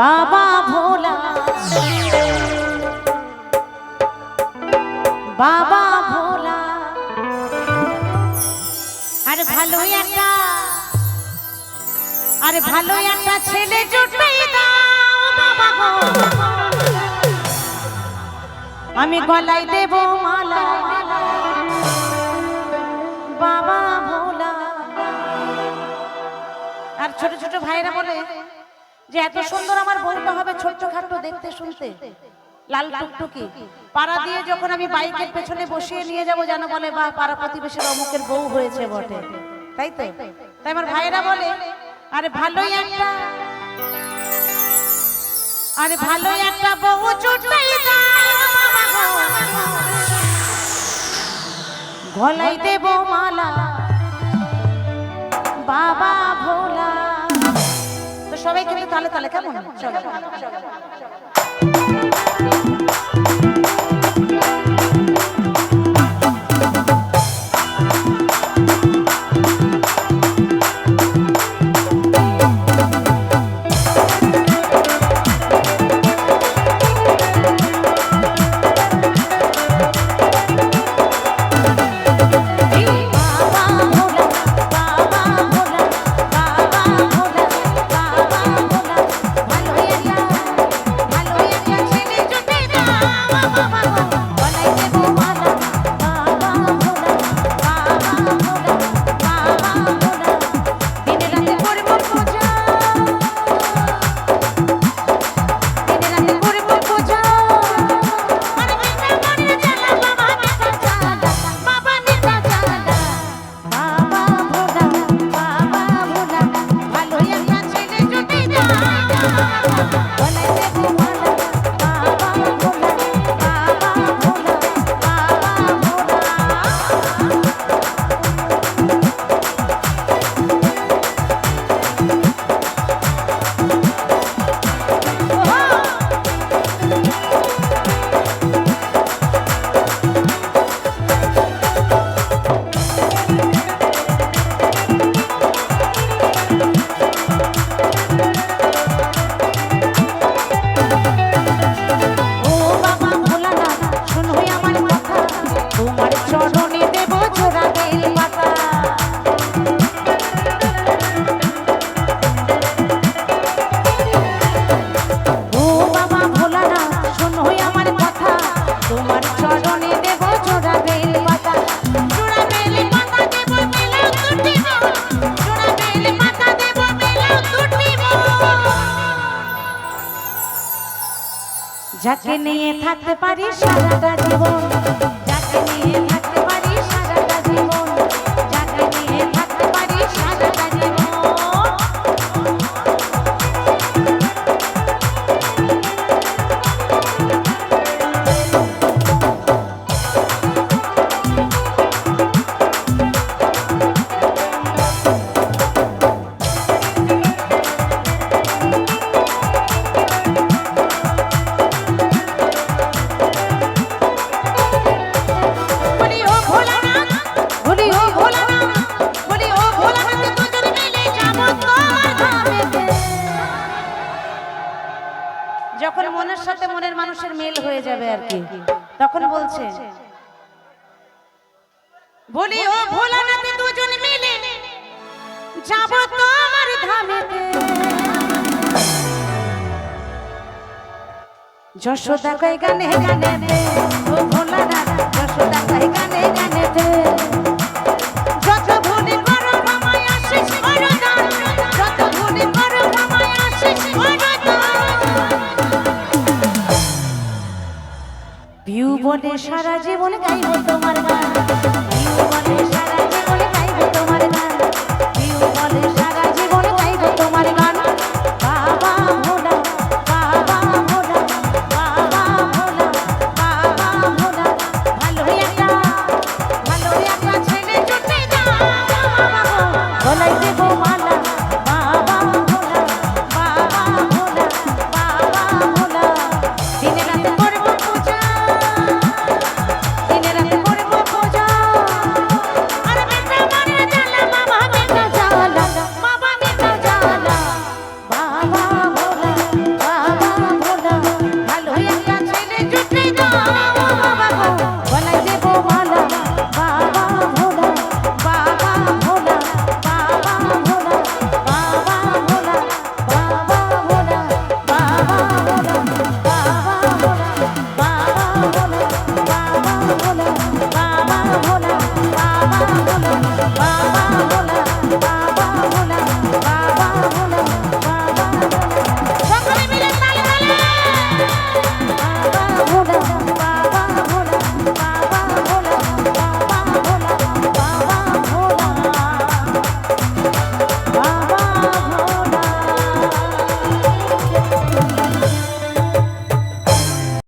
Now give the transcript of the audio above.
বাবা ভোলা বাবা ভোলা আর ভালো একটা ছেলে জুটবে দাও বাবা গো আমি গলায় দেব মালা বাবা ভোলা। আর ছোট ছোট ভাইরা বলে যে এত সুন্দর আমার বউটা হবে ছোট্ট খাট্টো দেখতে শুনতে লাল টুকটুকি পাড়া দিয়ে যখন আমি বাইকের পেছনে বসিয়ে নিয়ে যাব যেন বলে বা পাড়া প্রতিবেশীর অমুকের বউ হয়েছে বটে, তাই তো? তাই আমার ভাইরা বলে আরে ভালোই একটা বউ জুটবে গলায় দেব মালা বাবা ভোলা। তো সবাই কিন্তু তালে তালে কেমন চলো যাকে নিয়ে থাকতে পারি সারাটা জীবন, যাকে নিয়ে থাকতে পারি সারাটা জীবন, যাকে নিয়ে থাকতে পারি সারাটা জীবন। যখন মনের সাথে মনের মানুষের মিল হয়ে যাবে আর কি, তখন বলছে বলি ও ভোলানাথ দুজন মিলে যাব তোমার ধামেতে। যশোদা কই গানে গানেতে, ও ভোলানাথ যশোদা কই গানে গানেতে। যত ভুলি করো আমায় আশিস বরদান, যত ভুলি করো আমায় আশিস বরদান। ভিউ বলে সারা জীবন গাইব তোমার গান, ভিউ বলে সারা জীবন গাইব তোমার গান, ভিউ বলে